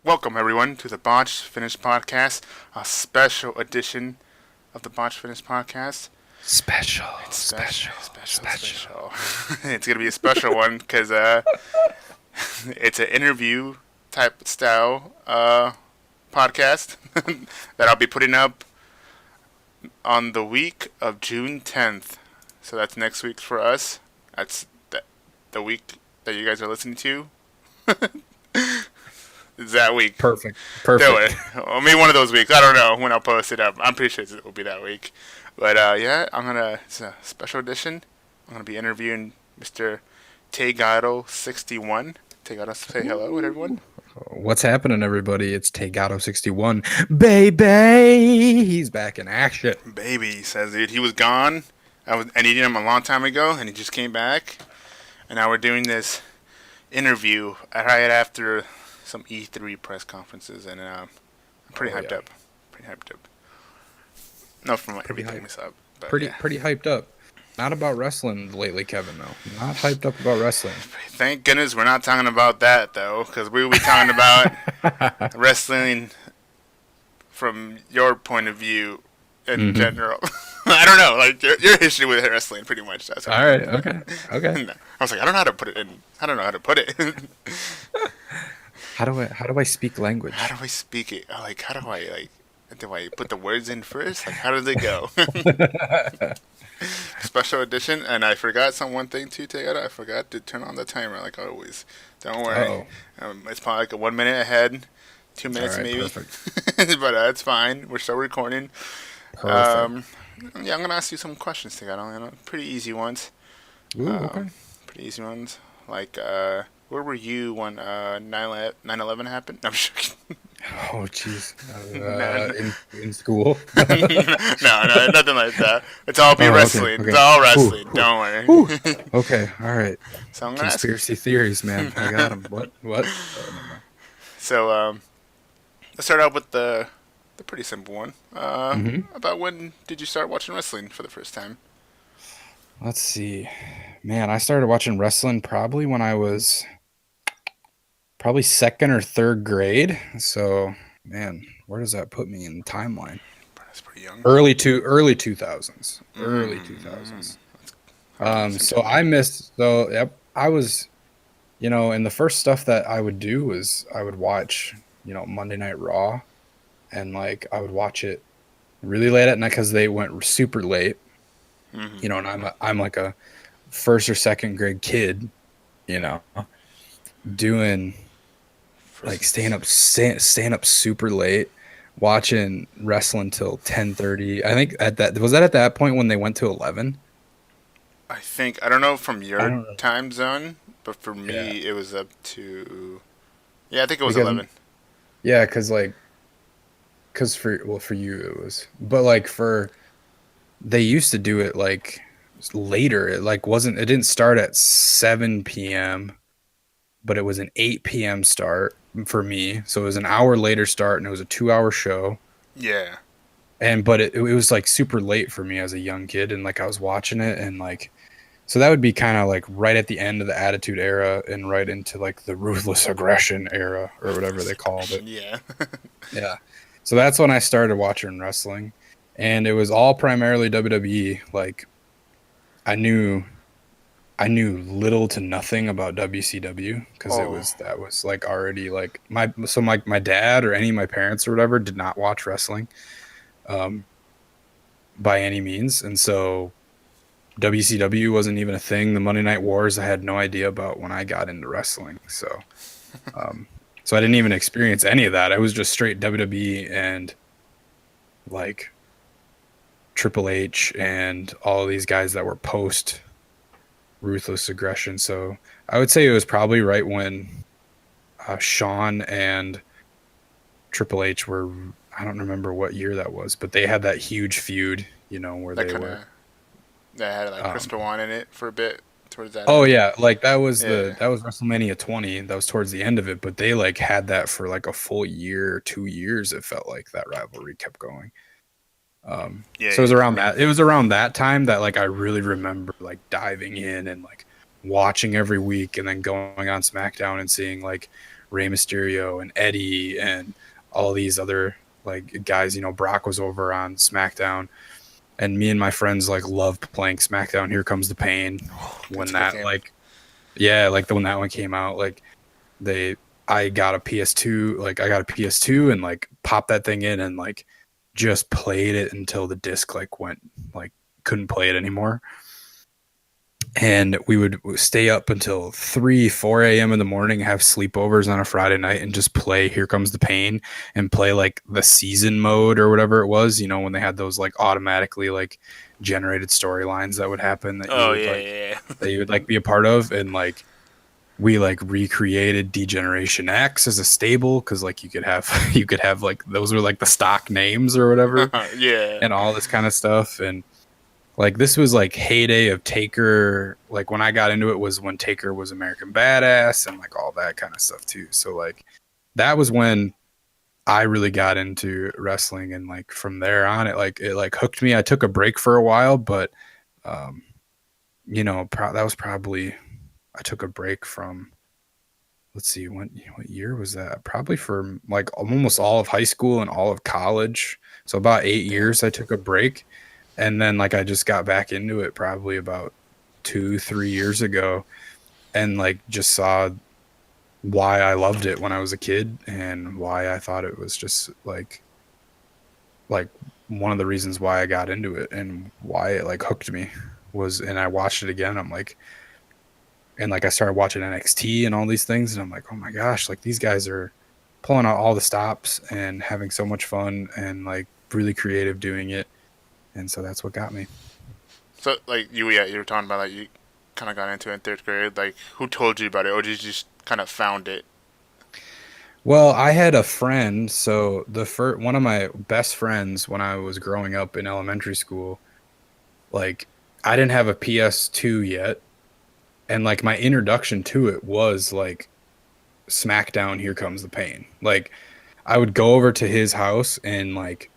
welcome everyone to the Botched Finish Podcast, a special edition of the Botched Finish Podcast. Special, It's special, special. special. It's gonna be a special one because it's an interview type style podcast that I'll be putting up on the week of June 10th. So that's next week for us. That's the week that you guys are listening to. It's that week. Perfect. Do it. Perfect. I mean, one of those weeks. I don't know when I'll post it up. I'm pretty sure it will be that week. But yeah, it's a special edition. I'm gonna be interviewing Mr. TayGato 61. TayGato, say hello with everyone. What's happening, everybody? It's TayGato 61. Baby! He's back in action. Baby, he says, dude, he was gone. I needed him a long time ago, and he just came back. And now we're doing this interview right after some E3 press conferences, and I'm pretty hyped up. Pretty hyped up. Not from everything we saw, but Pretty yeah. pretty hyped up. Not about wrestling lately, Kevin, though. Not hyped up about wrestling. Thank goodness we're not talking about that, though, because we will be talking about wrestling from your point of view in general. I don't know, like your history with wrestling, pretty much. That's what All right, okay. I was like, I don't know how to put it in. I don't know how to put it. How do I speak language? How do I speak it? Like, how do I put the words in first? Like, how does it go? Special edition, and I forgot one thing too. Take it. I forgot to turn on the timer, like always. Don't worry. It's probably like 1 minute ahead, 2 minutes All right, maybe. perfect. But it's fine. We're still recording. Perfect. Yeah, I'm gonna ask you some questions, TayGato. Pretty easy ones. Ooh, okay. Pretty easy ones. Like, where were you when 9/11 happened? No, I'm joking. Oh, jeez. In school? No, nothing like that. It's all Okay, wrestling. okay. It's all wrestling. Ooh, Don't worry. ooh. Okay, all right. So I'm gonna ask. Conspiracy theories, man. I got them. What? So let's start out with the pretty simple one. Mm-hmm. About when did you start watching wrestling for the first time? Let's see. Man, I started watching wrestling probably when I was second or third grade. So, man, where does that put me in the timeline? That's pretty young. Early 2000s. Early 2000s. So I missed. So, yep, I was, and the first stuff that I would do was I would watch, Monday Night Raw, and like I would watch it really late at night because they went super late. Mm-hmm. And I'm like a first or second grade kid, doing like staying up super late, watching wrestling till 10:30. I think at that point when they went to 11. I don't know from I your don't know. time zone, but for me Yeah, it was up to. Yeah, I think it was because 11. yeah, because for you it was, but like they used to do it like later. It like it didn't start at 7 p.m., but it was an 8 p.m. start for me. So it was an hour later start, and it was a 2-hour show. Yeah. But it was like super late for me as a young kid, and like I was watching it, and like so that would be kind of like right at the end of the Attitude Era and right into like the Ruthless Aggression era or whatever they called it. Yeah. Yeah. So that's when I started watching wrestling, and it was all primarily WWE. Like I knew little to nothing about WCW because Oh. that was like already like my dad or any of my parents or whatever did not watch wrestling um by any means, and so WCW wasn't even a thing. The Monday Night Wars I had no idea about when I got into wrestling. Um so I didn't even experience any of that. I was just straight WWE and like Triple H and all of these guys that were post Ruthless Aggression. So I would say it was probably right when Shawn and Triple H were. I don't remember what year that was, but they had that huge feud, where That they kind were. of that had like Chris Um, Pawan in it for a bit towards that oh end. yeah, like that was Yeah. WrestleMania 20. That was towards the end of it, but they like had that for like a full year, 2 years. It felt like that rivalry kept going. Yeah. So it was Yeah. around that. It was around that time that like I really remember like diving in and like watching every week, and then going on SmackDown and seeing like Rey Mysterio and Eddie and all these other like guys. You know, Brock was over on SmackDown, and me and my friends like loved playing SmackDown. Here Comes the Pain That's when a good that game. like yeah, like the when that one came out, like they I got a PS2, like I got a PS2 and like popped that thing in and like just played it until the disc like went like couldn't play it anymore. And we would stay up until 3 4 a.m in the morning, have sleepovers on a Friday night and just play Here Comes the Pain and play like the season mode or whatever it was, you know, when they had those like automatically like generated storylines that would happen Oh yeah, that you would like be a part of. And like we like recreated Degeneration X as a stable because like you could have you could have like those were like the stock names or whatever yeah, yeah. and all this kind of stuff. And like this was like heyday of Taker. Like when I got into it was when Taker was American Badass and like all that kind of stuff too. So like that was when I really got into wrestling, and like from there on it like hooked me. I took a break for a while, but um you know, that was probably I took a break from, let's see, what year was that? Probably for like almost all of high school and all of college. So about 8 years I took a break, and then like I just got back into it probably about 2 3 years ago, and like just saw why I loved it when I was a kid and why I thought it was just like one of the reasons why I got into it and why it like hooked me was. And I watched it again. I'm like, and like I started watching NXT and all these things, and I'm like, oh my gosh, like these guys are pulling out all the stops and having so much fun and like really creative doing it. And so that's what got me. So like you were talking about like you kind of got into it in third grade. Like who told you about it, or did you just kind of found it? Well, I had a friend, so the first one of my best friends when I was growing up in elementary school, like I didn't have a PS2 yet, and like my introduction to it was like SmackDown Here Comes the Pain. Like I would go over to his house and like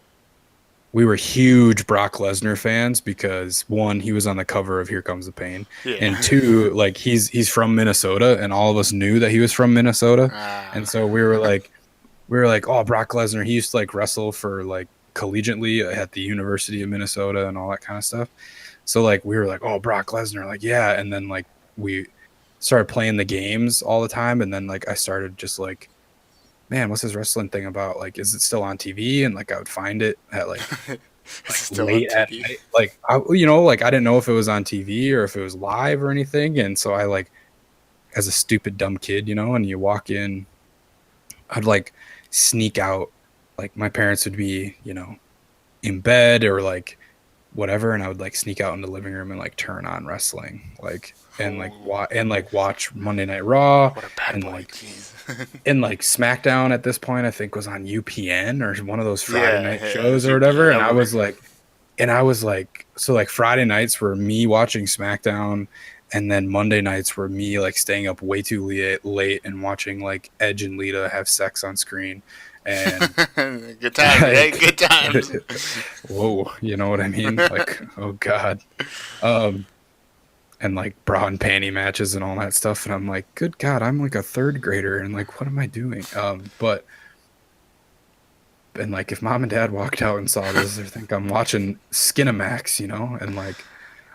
we were huge Brock Lesnar fans because one, he was on the cover of Here Comes the Pain, and Yeah. two, like he's from Minnesota, and all of us knew that he was from Minnesota, and Ah. so we were like, oh, Brock Lesnar, he used to like wrestle for like collegiately at the University of Minnesota and all that kind of stuff. So like we were like, oh, Brock Lesnar, like yeah, and then like we started playing the games all the time, and then like I started just like, man, what's this wrestling thing about? Like, is it still on TV? And like I would find it at Is it like still on late at TV? night. Like I, you know, like I didn't know if it was on TV or if it was live or anything. And so I like, as a stupid dumb kid, you know, and you walk in, I'd like sneak out. Like my parents would be, you know, in bed or like whatever, and I would like sneak out in the living room and like turn on wrestling, like Oh, and like watch Monday Night Raw what a bad and boy. like Jeez. SmackDown at this point I think was on UPN or one of those Friday Yeah, night yeah, it was shows or UPN. whatever, I remember. and I was like, so like Friday nights were me watching SmackDown, and then Monday nights were me like staying up way too late and watching like Edge and Lita have sex on screen, and Good times, right? like, Good times. whoa, you know what I mean? Like, oh God, um, and like bra and panty matches and all that stuff, and I'm like, good God, I'm like a third grader, and like, what am I doing? But and like if mom and dad walked out and saw this, they think I'm watching Skinamax, you know, and like,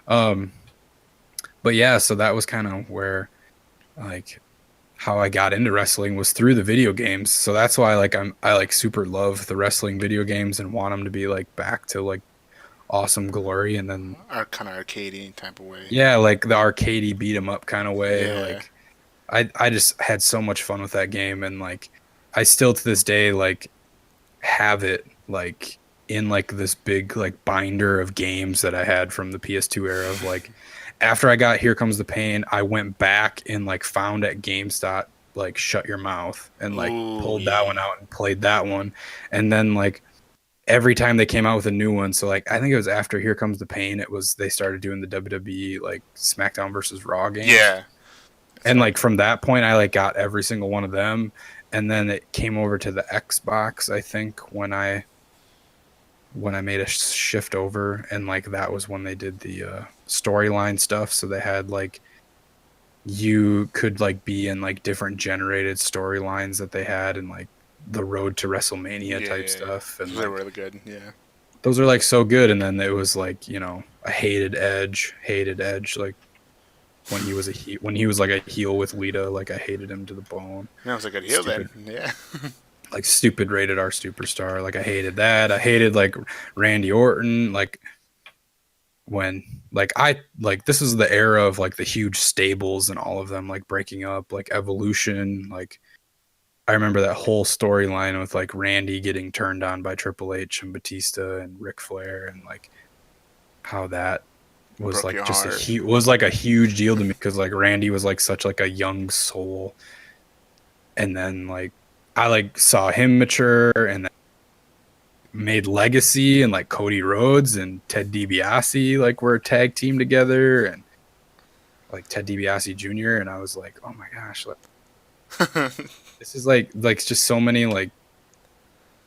um, but yeah, so that was kind of where like how I got into wrestling was through the video games. So that's why like I like super love the wrestling video games and want them to be like back to like awesome glory. And then Our kind of arcadey type of way. yeah, like the arcadey beat 'em up kind of way. Yeah. Like I just had so much fun with that game, and like I still to this day like have it like in like this big like binder of games that I had from the PS2 era of like after I got Here Comes the Pain, I went back and like found at GameStop like Shut Your Mouth and like Ooh, pulled that yeah. one out and played that one. And then like every time they came out with a new one, so like I think it was after Here Comes the Pain, it was they started doing the WWE like SmackDown versus Raw games. Yeah. And So, like from that point I like got every single one of them. And then it came over to the Xbox, I think, when I made a shift over, and like that was when they did the storyline stuff. So they had like you could like be in like different generated storylines that they had and like the road to WrestleMania Yeah, type yeah, yeah. stuff, and Those are like really good. Yeah. those are like so good. And then it was like, I hated Edge, like when when he was like a heel with Lita, like I hated him to the bone. That was a good heel then. Stupid, Yeah. like stupid rated R superstar. Like I hated that. I hated like Randy Orton. Like when this is the era of like the huge stables and all of them like breaking up, like Evolution. Like I remember that whole storyline with like Randy getting turned on by Triple H and Batista and Ric Flair, and like how that was Broke like your just heart. was like a huge deal to me because like Randy was like such like a young soul, and then like I like saw him mature and then made Legacy, and like Cody Rhodes and Ted DiBiase like were a tag team together, and like Ted DiBiase Jr., and I was like, oh my gosh, like this is like just so many like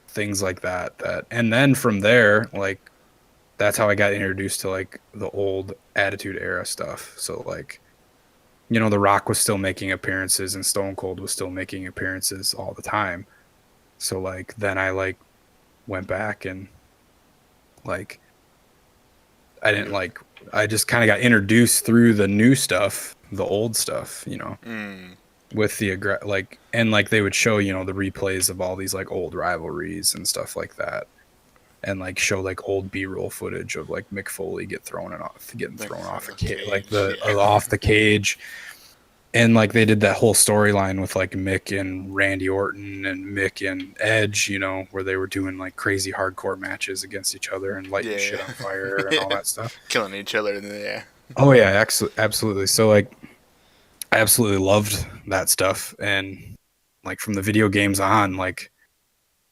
things like that. And then from there, like that's how I got introduced to like the old Attitude Era stuff. So like, The Rock was still making appearances and Stone Cold was still making appearances all the time. So like then I like went back and like I didn't You. like I just kind of got introduced through the new stuff, the old stuff, Mm. with the like, and like they would show, the replays of all these like old rivalries and stuff like that. And like show like old B-roll footage of like Mick Foley getting Like thrown from off the like cage. the Yeah. off the cage. And like they did that whole storyline with like Mick and Randy Orton and Mick and Edge, where they were doing like crazy hardcore matches against each other and lighting Yeah. shit on fire and all Yeah. that stuff. Killing each other. Yeah. Oh yeah, absolutely. So like I absolutely loved that stuff, and like from the video games on, like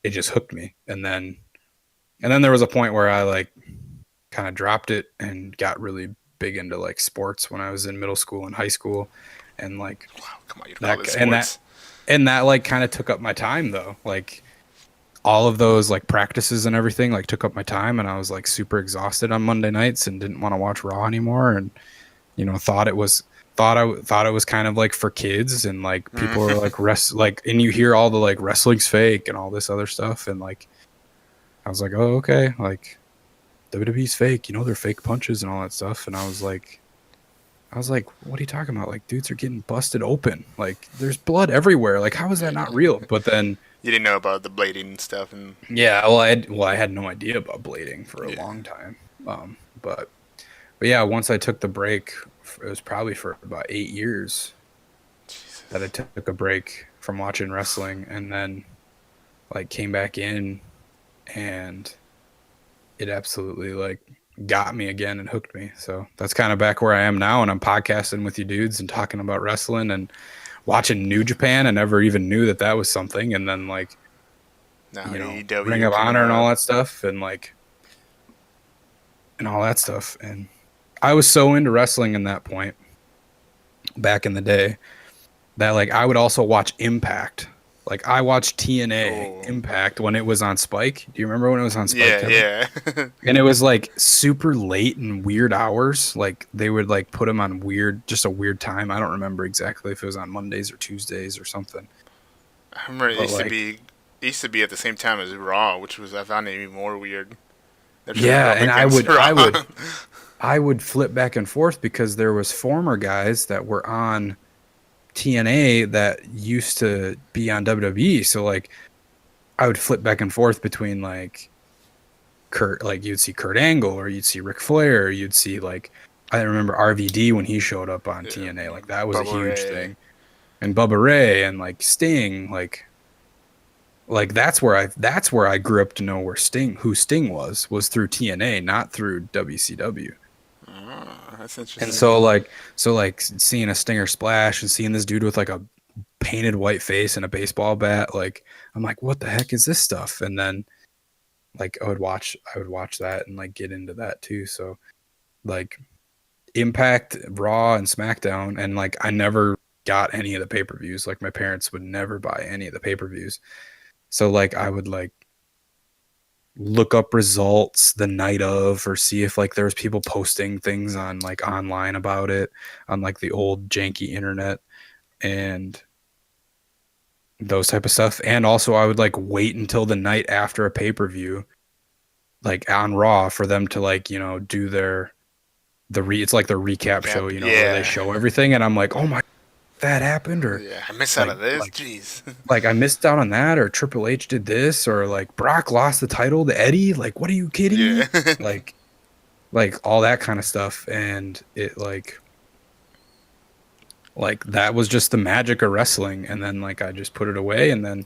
it just hooked me. And then there was a point where I like kind of dropped it and got really big into like sports when I was in middle school and high school, and like Wow. Come on, you call that this and that sports? and that like kind of took up my time though. Like all of those like practices and everything like took up my time, and I was like super exhausted on Monday nights and didn't want to watch Raw anymore, and thought it was kind of like for kids, and like people were Mm. like and you hear all the like wrestling's fake and all this other stuff, and like I was like, oh okay, like WWE's fake, they're fake punches and all that stuff. And I was like, what are you talking about? Like, dudes are getting busted open. Like, there's blood everywhere. Like, how is that not real? But then, You didn't know about the blading stuff and yeah, well, I had no idea about blading for a yeah. long time. But yeah, once I took the break, it was probably for about 8 years that I took a break from watching wrestling, and then like came back in, and it absolutely like got me again and hooked me. So that's kind of back where I am now, and I'm podcasting with you dudes and talking about wrestling and watching New Japan. I never even knew that was something, and then like Now Ring AEW of coming Honor and all up. that stuff, and like and all that stuff. And I was so into wrestling in that point back in the day that like I would also watch Impact. Like I watched TNA Oh. Impact when it was on Spike. Do you remember when it was on Spike, Yeah, Kevin? yeah. And it was like super late and weird hours. Like they would like put them on just a weird time. I don't remember exactly if it was on Mondays or Tuesdays or something. I remember But like, it used to be at the same time as Raw, which was I found it even more weird. They're trying to go yeah, up and I against would, I Raw. would, I would flip back and forth because there was former guys that were on TNA that used to be on WWE. So like, I would flip back and forth between like like you'd see Kurt Angle or you'd see Ric Flair, or you'd see like I remember RVD when he showed up on Yeah, TNA, like that was a Bubba huge Ray. thing. And Bubba Ray and like Sting, like that's where I grew up to know who Sting was through TNA, not through WCW. Oh, that's And interesting. so like seeing a Stinger splash and seeing this dude with like a painted white face and a baseball bat, like I'm like, what the heck is this stuff? And then like I would watch that and like get into that too. So like Impact, Raw, and SmackDown, and like I never got any of the pay-per-views. Like my parents would never buy any of the pay-per-views. So like I would like look up results the night of, or see if like there's people posting things on like online about it on like the old janky internet and those type of stuff. And also I would like wait until the night after a pay-per-view, like on Raw, for them to like, do it's like the recap show, Recap. where they Yeah. show everything, and I'm like, oh my, that happened, or Yeah. I missed out like on this. like Jeez. like I missed out on that, or Triple H did this, or like Brock lost the title to Eddie. Like, what are you kidding Yeah. me? Like all that kind of stuff. And it like that was just the magic of wrestling. And then like I just put it away, and then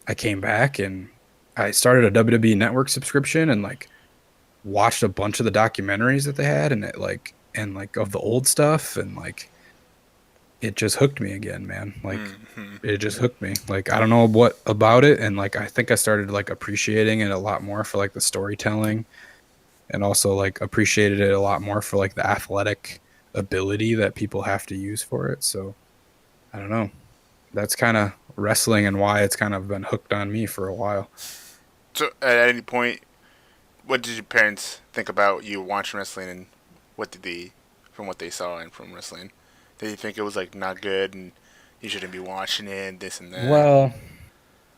I came back and I started a WWE Network subscription and like watched a bunch of the documentaries that they had, and like of the old stuff, and like it just hooked me again, man. Like Hmm. it just hooked me. Like I don't know what about it, and like I think I started like appreciating it a lot more for like the storytelling, and also like appreciated it a lot more for like the athletic ability that people have to use for it. So I don't know. That's kind of wrestling and why it's kind of been hooked on me for a while. So, at any point, what did your parents think about you watching wrestling, and what did they, from what they saw and from wrestling, did they think it was like not good and you shouldn't be watching it, this and that? Well,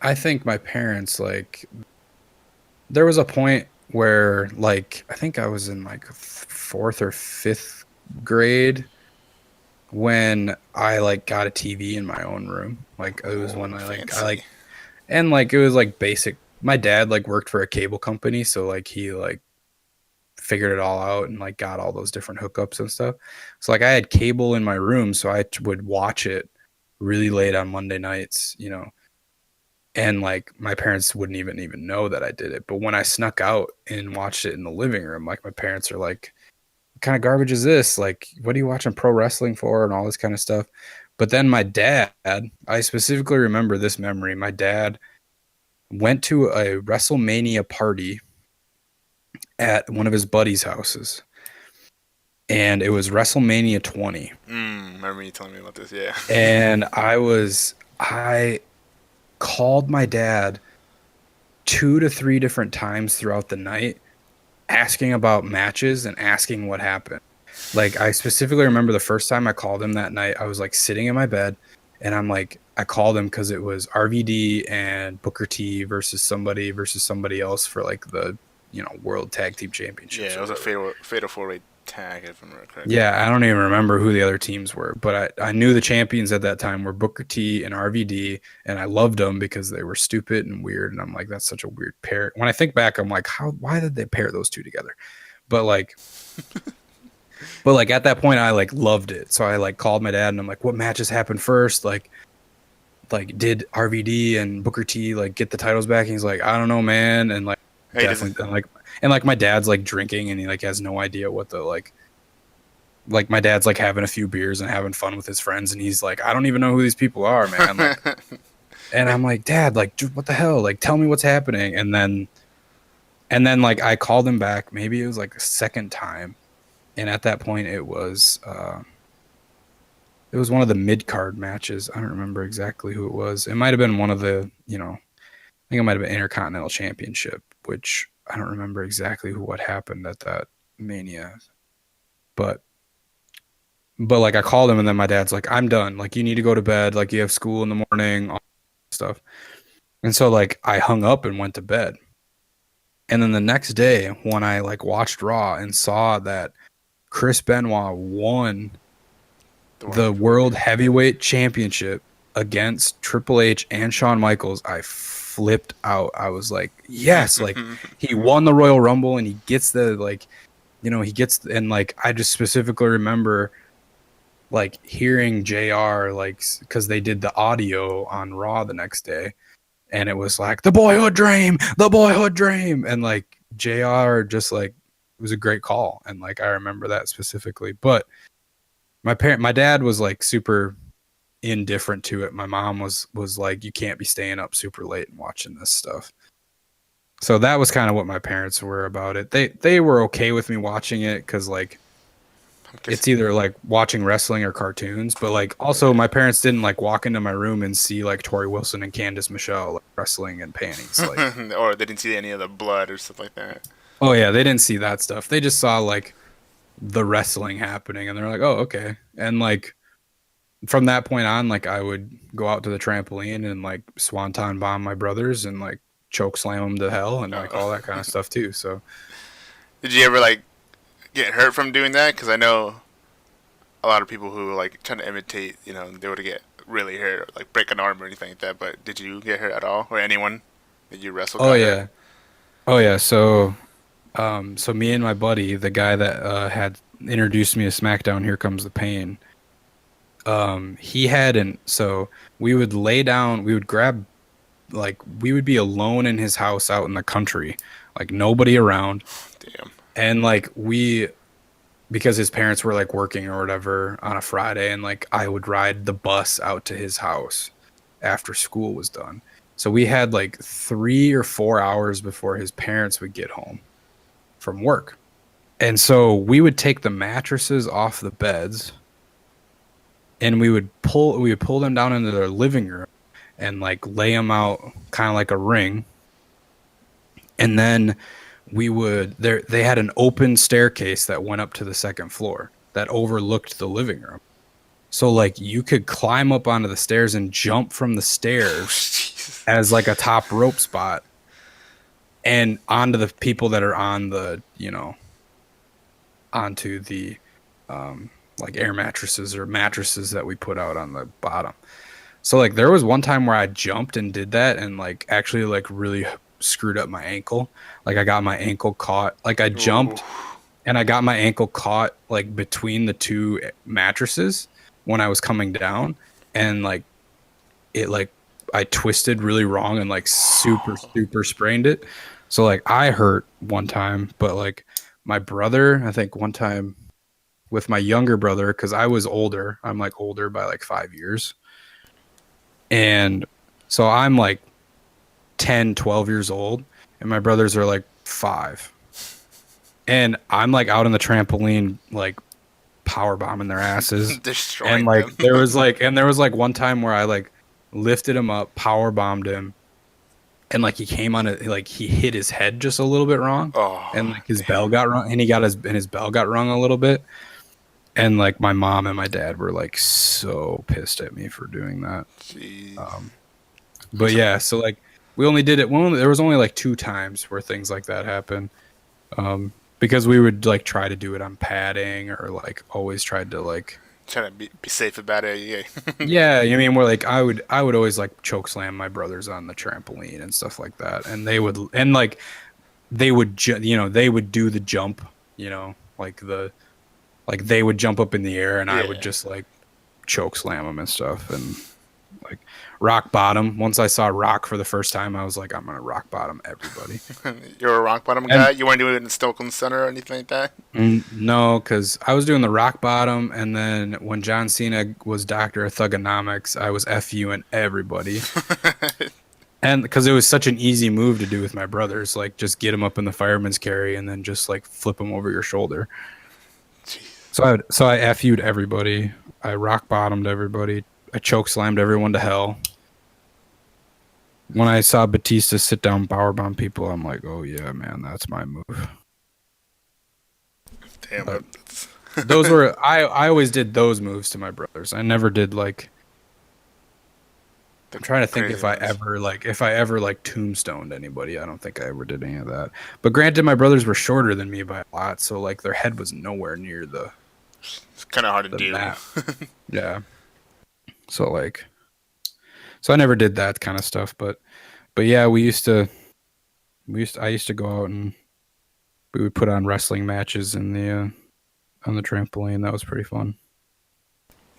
I think my parents like there was a point where like I think I was in like fourth or fifth grade when I like got a TV in my own room. Like it was when Oh, I fancy. like and like it was like basic. My dad like worked for a cable company, so like he like figured it all out and like got all those different hookups and stuff. So like I had cable in my room, so I would watch it really late on Monday nights, and like my parents wouldn't even know that I did it. But when I snuck out and watched it in the living room, like my parents are like, "What kind of garbage is this? Like, what are you watching pro wrestling for?" and all this kind of stuff. But then my dad, I specifically remember this memory. My dad went to a WrestleMania party at one of his buddies' houses, and it was WrestleMania 20. Remember you telling me about this? Yeah. And I called my dad 2 to 3 different times throughout the night asking about matches and asking what happened. Like I specifically remember the first time I called him that night, I was like sitting in my bed, and I called him because it was RVD and Booker T versus somebody else for like the, World Tag Team Yeah, Championships it or was a whatever. fatal four-way tag, if I remember correctly. Yeah, I don't even remember who the other teams were, but I knew the champions at that time were Booker T and RVD, and I loved them because they were stupid and weird. And I'm like, that's such a weird pair. When I think back, I'm like, why did they pair those two together? But like, at that point, I like loved it. So I like called my dad and I'm like, what matches happened first? Did RVD and Booker T like get the titles back? And he's like, I don't know, man. And like, Hey, does it? definitely, and like my dad's like drinking and he like has no idea what the like my dad's like having a few beers and having fun with his friends, and he's like, I don't even know who these people are, man. Like, and I'm like, Dad, like, dude, what the hell? Like, tell me what's happening. And then like I called him back. Maybe it was like the second time, and at that point it was one of the mid card matches. I don't remember exactly who it was. It might have been one of the, I think it might have been Intercontinental Championship, which I don't remember exactly what happened at that Mania, but like I called him, and then my dad's like, I'm done. Like you need to go to bed. Like you have school in the morning, all that stuff. And so like I hung up and went to bed. And then the next day when I like watched Raw and saw that Chris Benoit won The one the before, World Heavyweight Championship against Triple H and Shawn Michaels, I flipped out. I was like, yes, like yeah. he won the Royal Rumble and he gets the like, and like I just specifically remember like hearing JR like because they did the audio on Raw the next day, and it was like the boyhood dream, and like JR just like it was a great call, and like I remember that specifically. But my dad was like super indifferent to it. My mom was like, you can't be staying up super late and watching this stuff. So that was kind of what my parents were about it. They were okay with me watching it because like Because it's either like watching wrestling or cartoons, but like also my parents didn't like walk into my room and see like Tori Wilson and Candice Michelle like, wrestling in panties. Like, or they didn't see any of the blood or stuff like that. oh yeah, they didn't see that stuff. They just saw like the wrestling happening and they're like, oh, okay. And like from that point on, like I would go out to the trampoline and like swanton bomb my brothers and like choke slam them to hell and like Oh. all that kind of stuff too. So, Did you ever like get hurt from doing that? Because I know a lot of people who like trying to imitate, they would get really hurt, or, like break an arm or anything like that. But did you get hurt at all, or anyone that you wrestled oh got hurt? yeah. Oh yeah. So so me and my buddy, the guy that had introduced me to SmackDown, Here Comes the Pain, he had an so we would lay down, we would grab like we would be alone in his house out in the country, like nobody around, Damn. and like we because his parents were like working or whatever on a Friday, and like I would ride the bus out to his house after school was done. So we had like 3 or 4 hours before his parents would get home from work. And so we would take the mattresses off the beds and we would pull them down into their living room and like lay them out kind of like a ring. And then they had an open staircase that went up to the second floor that overlooked the living room. So like you could climb up onto the stairs and jump from the stairs Jesus. as like a top rope spot and onto the people that are on the, onto the like air mattresses or mattresses that we put out on the bottom. So like there was one time where I jumped and did that and like actually like really screwed up my ankle. Like I got my ankle caught. Like I Ooh. jumped and I got my ankle caught like between the two mattresses when I was coming down and like it like I twisted really wrong and like super sprained it. So like I hurt one time, but like my brother, I think one time with my younger brother cuz I was older. I'm like older by like 5 years. And so I'm like 10, 12 years old and my brothers are like 5. And I'm like out on the trampoline like power bombing their asses. And Destroying them. like there was like one time where I like lifted him up, power bombed him, and like he came on it like he hit his head just a little bit wrong. Oh, And like his damn. bell got rung and his bell got rung a little bit. And like my mom and my dad were like so pissed at me for doing that. Jeez. Um but yeah, so like we only did it there was only like 2 times where things like that happened. Because we would like try to do it on padding or like always tried to like Trying to be safe about it. Yeah. yeah, I mean we're like I would always like choke slam my brothers on the trampoline and stuff like that. And they would and like they would do the jump, like they would jump up in the air and I would Yeah. just like choke slam them and stuff and like rock bottom. Once I saw rock for the first time, I was like, I'm gonna rock bottom everybody. You're a rock bottom And guy. You weren't doing it in Stockholm Center or anything like that. no, because I was doing the rock bottom, and then when John Cena was Doctor of Thugonomics, I was FU and everybody. And because it was such an easy move to do with my brothers, like just get them up in the fireman's carry and then just like flip them over your shoulder. Jeez. So I FU'd everybody. I rock bottomed everybody. I choke slammed everyone to hell. When I saw Batista sit down powerbomb people, I'm like, oh yeah, man, that's my move. Damn. But That's those were I always did those moves to my brothers. I never did like the I'm trying to think crazy ones. if I ever like tombstoned anybody. I don't think I ever did any of that. But granted, my brothers were shorter than me by a lot, so like their head was nowhere near It's kind of hard to the do. mat. Yeah. So like so I never did that kind of stuff, but yeah, I used to go out and we would put on wrestling matches in the on the trampoline. That was pretty fun.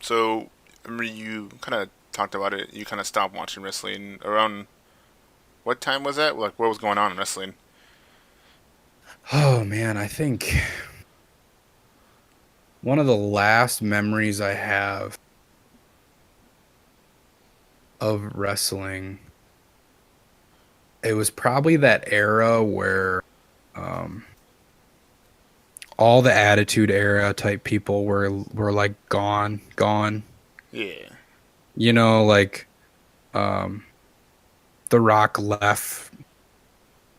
So, I remember you kind of talked about it. You kind of stopped watching wrestling around what time was that? Like, what was going on in wrestling? Oh man, I think one of the last memories I have of wrestling, it was probably that era where um, all the Attitude Era type people were like gone. Yeah. You know, like um, The Rock left.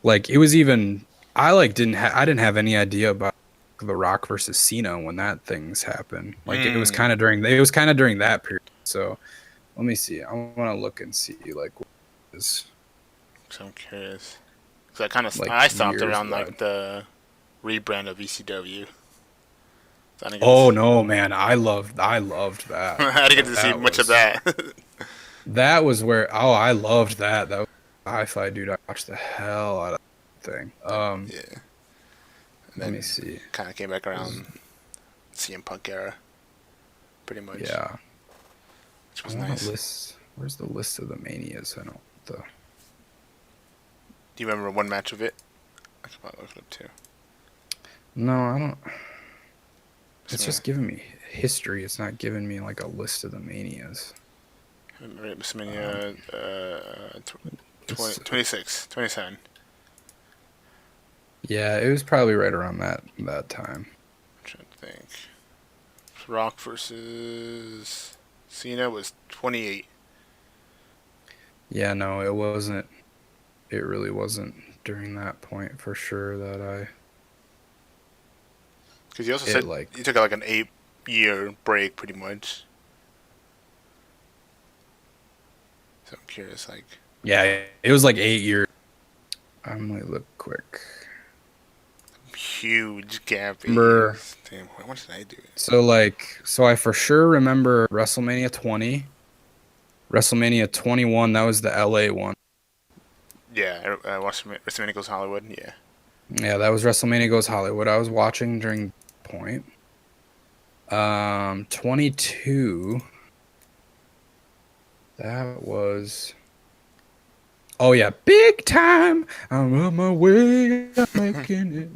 Like it was even I didn't have any idea about The Rock versus Cena when that things happened. Like Hmm. it was kind of during that period. So let me see. I want to look and see like what is So I'm curious. Cause I kind of like I stopped years around wise. like the rebrand of ECW. So I didn't get to Oh no, man! I loved that. I didn't get to see much of that. That was where I loved that. That was Hi-Fi dude. I watched the hell out of that thing. Yeah. And Let me then see. kind of came back around CM Punk era, pretty much, Yeah, which I was want to nice. list. Where's the list of the manias? I don't. The Do you remember one match of it? I can probably look it up too. No, I don't. It's WrestleMania, just giving me history. It's not giving me like a list of the manias. Um, WrestleMania it's 26, 27. Yeah, it was probably right around that time. I'm trying to think. Rock versus Cena was 28. Yeah, no, it wasn't. It really wasn't during that point for sure that Because you also it said like you took like an 8 year break, pretty much. So I'm curious, like, yeah, it was like 8 years. I'm gonna look quick. huge gap Remember, 8 years. Damn, what did I do? so I for sure remember WrestleMania 20, WrestleMania 21. That was the LA one. Yeah, I watched WrestleMania Goes Hollywood. Yeah. Yeah, that was WrestleMania Goes Hollywood. I was watching during that point. 22. That was. Oh yeah, big time. I'm on my way. I'm making it.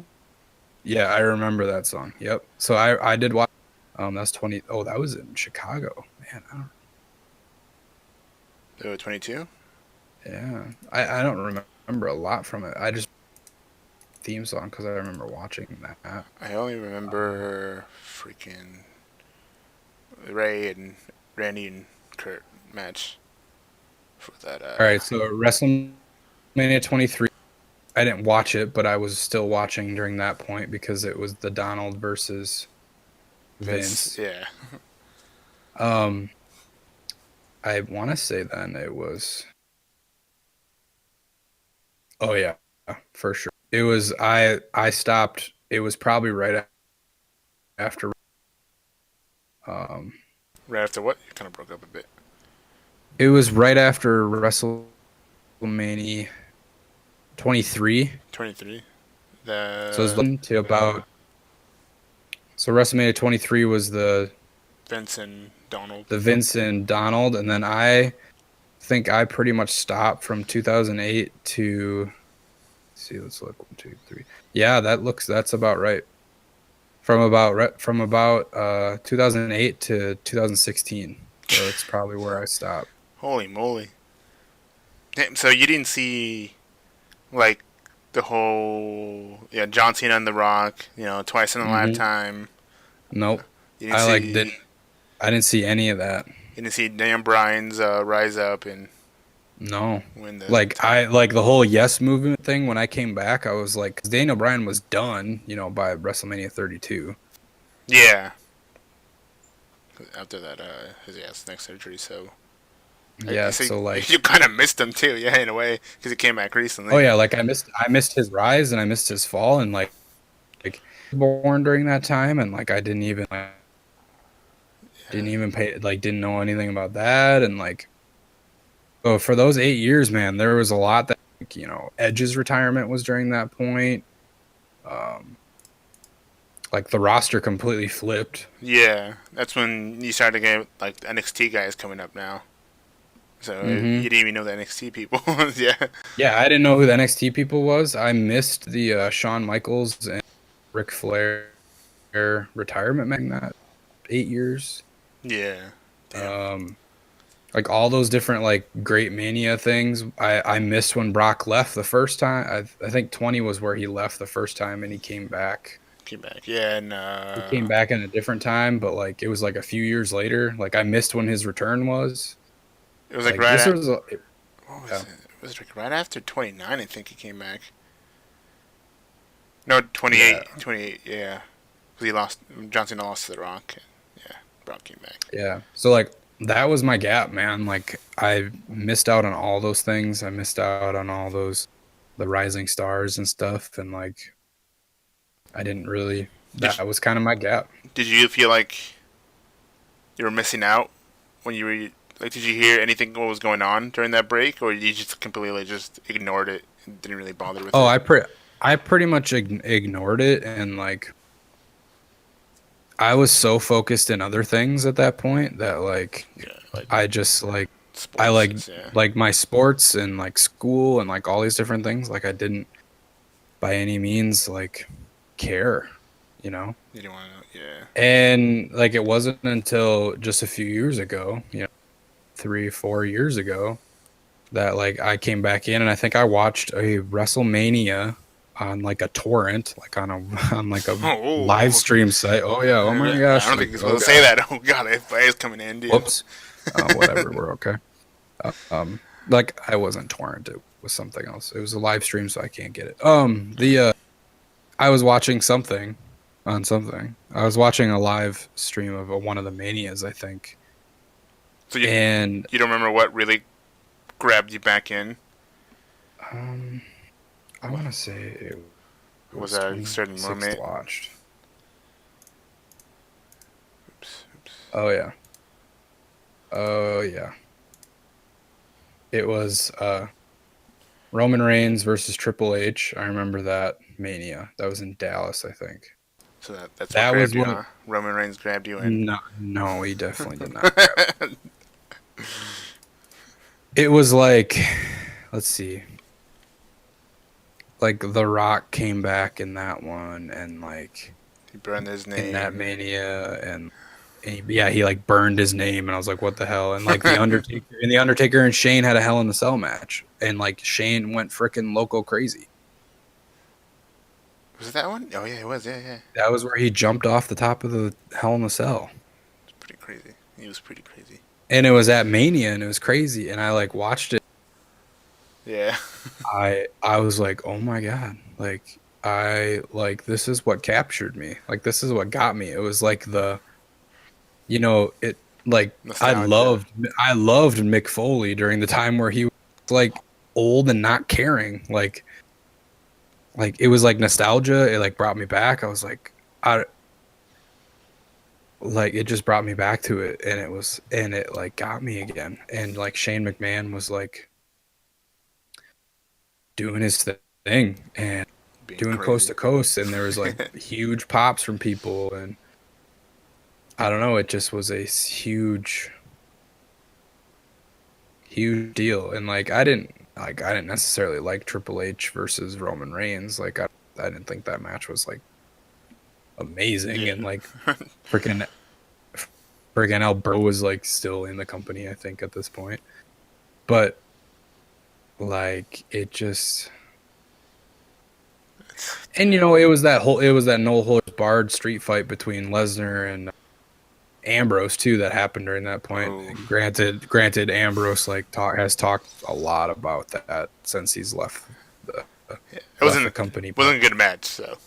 Yeah, I remember that song. Yep. So I did watch. That's 20. Oh, that was in Chicago. Man, I don't. Oh, 22? Yeah, I don't remember a lot from it. I just theme song because I remember watching that. I only Um, remember freaking Ray and Randy and Kurt match for that. all right, so WrestleMania 23. I didn't watch it, but I was still watching during that point because it was the Donald versus Vince. Vince. Yeah. Um, I want to say then it was. Oh yeah, for sure. It was I stopped. It was probably right after. Um, Right after what? You kind of broke up a bit. it was right after WrestleMania 23. 23. So it was The to about. So WrestleMania 23 was Vince and Donald. the Vince and Donald, and then I think I pretty much stopped from 2008 to. Let's see, let's look. 1, 2, 3. Yeah, that's about right. From about 2008 to 2016. That's probably where I stopped. Holy moly. Damn, so you didn't see, like, the whole, yeah, John Cena and The Rock, twice in a Hmm. lifetime. Nope. You didn't I like see, didn't I didn't see any of that. you didn't see Dan Bryan's rise up and No. win the Like title. I like the whole Yes movement thing when I came back, I was like 'cause Daniel Bryan was done, by WrestleMania 32. Yeah. After that, his neck surgery, so I Yeah, see so you like kind of missed him too, yeah, in a way, because he came back oh recently. yeah, like I missed his rise and I missed his fall and like born during that time and like I didn't even pay like didn't know anything about that and like so for those 8 years, man, there was a lot that like, Edge's retirement was during that point. Um, like the roster completely flipped. Yeah, that's when you started to get like the NXT guys coming up now. So you Hmm. didn't even know the NXT people. Yeah, Yeah, I didn't know who the NXT people was. I missed the Shawn Michaels and Ric Flair retirement match in that 8 years. yeah. Damn. Um, like all those different like great mania things. I missed when Brock left the first time. I think 20 was where he left the first time and he came back. Came back. Yeah, and He came back in a different time, but like it was like a few years later. Like I missed when his return was. it was like Like right this at was what was yeah. it? It was like right after 29. I think he came back. No, Yeah. 28. 28. Yeah, 'cause he lost. John Cena lost to The Rock. And, yeah, Brock came back. Yeah. So like that was my gap, man. Like I missed out on all those things. I missed out on all those the rising stars and stuff and like I didn't really Did that was kind of my gap. Did you feel like you were missing out when you were like? Did you hear anything what was going on during that break, or you just completely just ignored it and didn't really bother with Oh, it? I pretty much ignored it and like I was so focused in other things at that point that like Yeah, like I just like I sports. Yeah, like my sports and like school and like all these different things like I didn't by any means like care, you know? you didn't want to. Yeah, And like it wasn't until just a few years ago, 3, 4 years ago, that like I came back in and I think I watched a WrestleMania on like a torrent, like on a on like a live oh, stream site. Oh yeah, oh my I gosh, don't like think you're oh supposed to say gosh, that. Oh God, FBI is coming in, dude. whoops, whatever, we're okay. Like I wasn't torrent, it was something else. It was a live stream, so I can't get it. The I was watching something on something. I was watching a live stream of one of the manias, I think, So and you don't remember what really grabbed you back in? um, I What want to say it was was that a certain 26th moment? watched. Oops, oops. Oh yeah, oh yeah. It was Roman Reigns versus Triple H. I remember that Mania. That was in Dallas, I think. So that's what That grabbed was you, what. huh? Roman Reigns grabbed you in. No, no, he definitely did not grab. It was like, let's see, like The Rock came back in that one, and like He burned his in that name. Mania, yeah, he like burned his name, and I was like, what the hell? And like the Undertaker and Shane had a Hell in the Cell match, and like Shane went freaking loco crazy. Was it that one? Oh yeah, it was. Yeah, yeah. That was where he jumped off the top of the Hell in the Cell. It's pretty crazy. He was pretty crazy. And it was at Mania and it was crazy. And I like watched it. Yeah. I was like, oh my God. Like I like this is what captured me. Like this is what got me. It was like it like Nostalgia. I loved Mick Foley during the time where he was like old and not caring. Like it was like nostalgia. It like brought me back. I was I like it just brought me back to it and it like got me again. And like Shane McMahon was like doing his thing and Being doing coast crazy. to coast and there was like huge pops from people and I don't know, it just was a huge deal and like I didn't necessarily like Triple H versus Roman Reigns. Like I didn't think that match was like amazing Yeah. and like freaking freaking Alberto was like still in the company I think at this point. But like it just and it was that no holds barred street fight between Lesnar and Ambrose too that happened during that point. Oh, And granted, Ambrose like has talked a lot about that since he's the yeah. It left wasn't the company. But wasn't a good match. So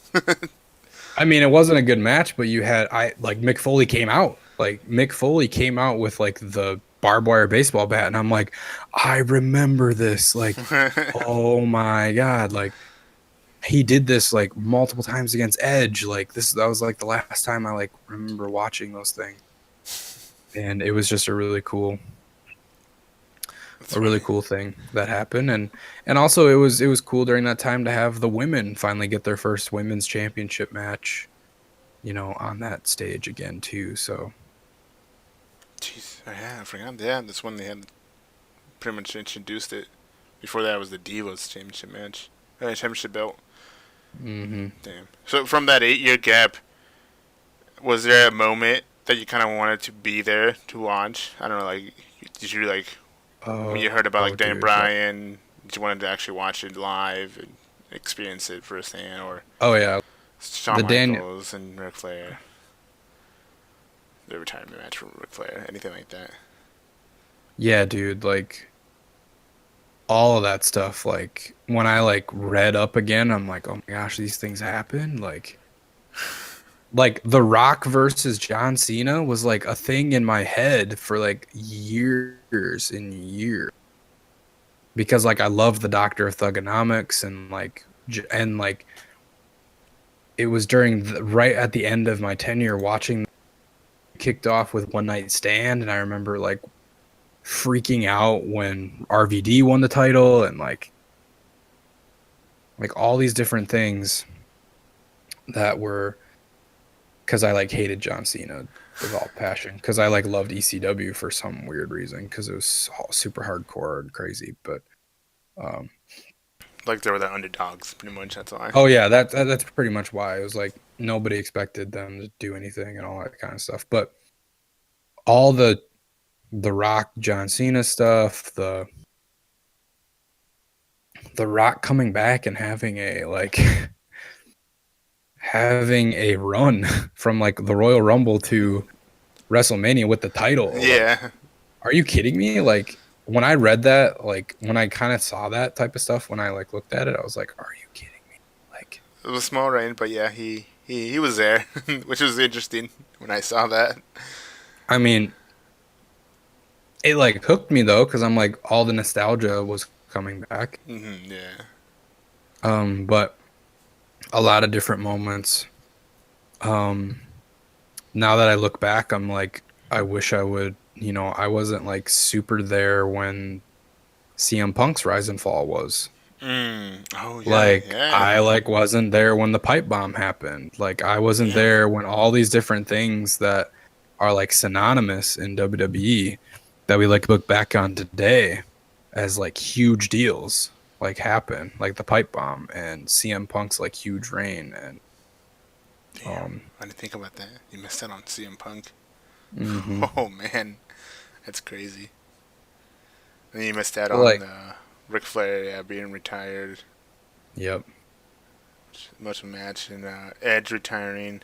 I mean, it wasn't a good match, but you had I like Mick Foley came out. Like Mick Foley came out with like the barbed wire baseball bat, and I'm like, I remember this. Like, oh my God, like he did this like multiple times against Edge. Like that was like the last time I like remember watching those things. And it was just that's a really funny. cool thing that happened and also it was cool during that time to have the women finally get their first women's championship match, on that stage again too. So Jeez, yeah, I forgot. Yeah, that's when they had pretty much introduced it. Before that was the Divas Championship match, championship belt. mhm. Damn. So from that 8 year gap, was there a moment that you kind of wanted to be there to watch? I don't know, like did you like when you heard about Oh like Dan dude, like Bryan? Did you wanted to actually watch it live and experience it firsthand, or oh yeah, Shawn the Daniel. Michaels and Ric Flair. The retirement match for Ric Flair. Anything like that. Yeah, dude, like all of that stuff. Like when I like read up again, I'm like, oh my gosh, these things happen. Like The Rock versus John Cena was like a thing in my head for like years and years because like I love the Doctor of Thugonomics and like it was during right at the end of my tenure watching kicked off with One Night Stand, and I remember like freaking out when RVD won the title and like all these different things that were because I like hated John Cena with all passion because I like loved ECW for some weird reason because it was super hardcore and crazy. But um, Like they were the underdogs, pretty much. That's why. oh yeah, that's pretty much why it was like nobody expected them to do anything and all that kind of stuff. But all the Rock John Cena stuff, the Rock coming back and having a like having a run from like the Royal Rumble to WrestleMania with the title. Like, Yeah, are you kidding me? Like when I read that, like when I kind of saw that type of stuff, when I like looked at it, I was like, are you kidding me? Like, it was small rain, but yeah, he was there, which was interesting when I saw that. I mean, it like hooked me though, because I'm like all the nostalgia was coming back. Yeah, But a lot of different moments. Um, Now that I look back, I'm like, I wish I would, I wasn't like super there when CM Punk's Rise and Fall was. Oh yeah, Like I yeah, like wasn't there when the pipe bomb happened. Like I wasn't damn. there when all these different things that are like synonymous in WWE that we like look back on today as like huge deals like happen, like the pipe bomb and CM Punk's like huge reign and Damn, um I didn't think about that. You missed out on CM Punk. mhm. Oh man, that's crazy. And you missed out But on like the Ric Flair, yeah, being retired, yep. much match, and Edge retiring,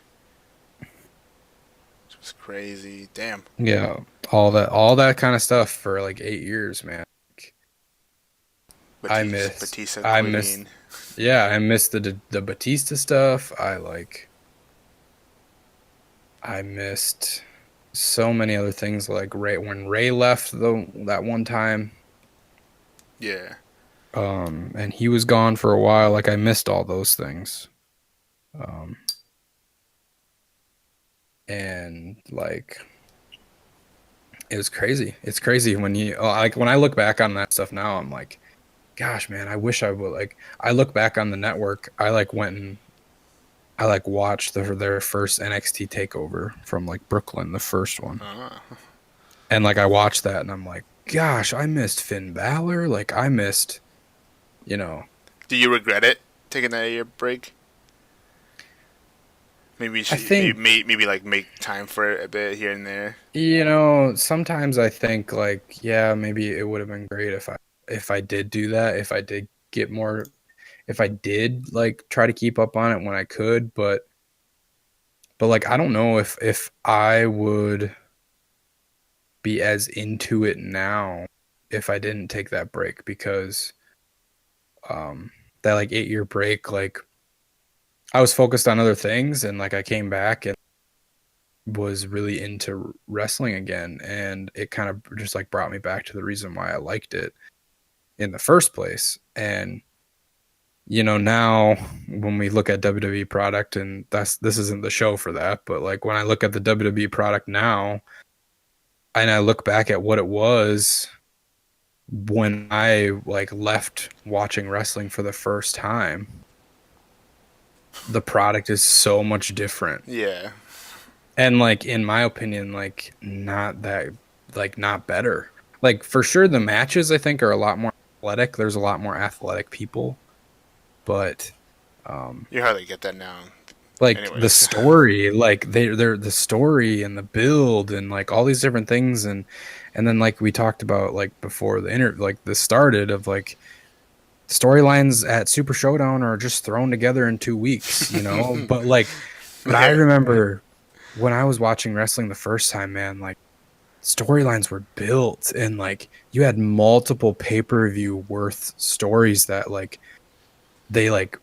which was crazy. Damn. Yeah, all that kind of stuff for like 8 years, man. I missed, Batista I missed, quitting. yeah, I missed the Batista stuff. I missed so many other things like Ray when Ray left that one time, Yeah. and he was gone for a while. Like I missed all those things, um, and like it was crazy. It's crazy when like when I look back on that stuff now, I'm like, gosh, man, I wish I would like. I look back on the network. I like went and I like watched their first NXT takeover from like Brooklyn, the first one, Uh, and like I watched that and I'm like, gosh, I missed Finn Balor. Like I missed, you know, do you regret it taking that year break? Maybe you I should, think maybe like make time for it a bit here and there. sometimes I think like yeah, maybe it would have been great if I did do that, if I did get more, if I did like try to keep up on it when I could, but like I don't know if I would be as into it now if I didn't take that break because that like 8 year break, like I was focused on other things and like I came back and was really into wrestling again and it kind of just like brought me back to the reason why I liked it in the first place. And now when we look at WWE product and this isn't the show for that, but like when I look at the WWE product now and I look back at what it was when I like left watching wrestling for the first time, the product is so much different. Yeah. And like in my opinion, like not better. Like for sure the matches I think are a lot more athletic. There's a lot more athletic people, but um You hardly get that now. like the Anyways. story, like they're the story and the build and like all these different things and then like we talked about like before the like this started of like storylines at Super Showdown are just thrown together in 2 weeks, But but I Yeah. remember when I was watching wrestling the first time, man, like storylines were built and like you had multiple pay-per-view worth stories that like they like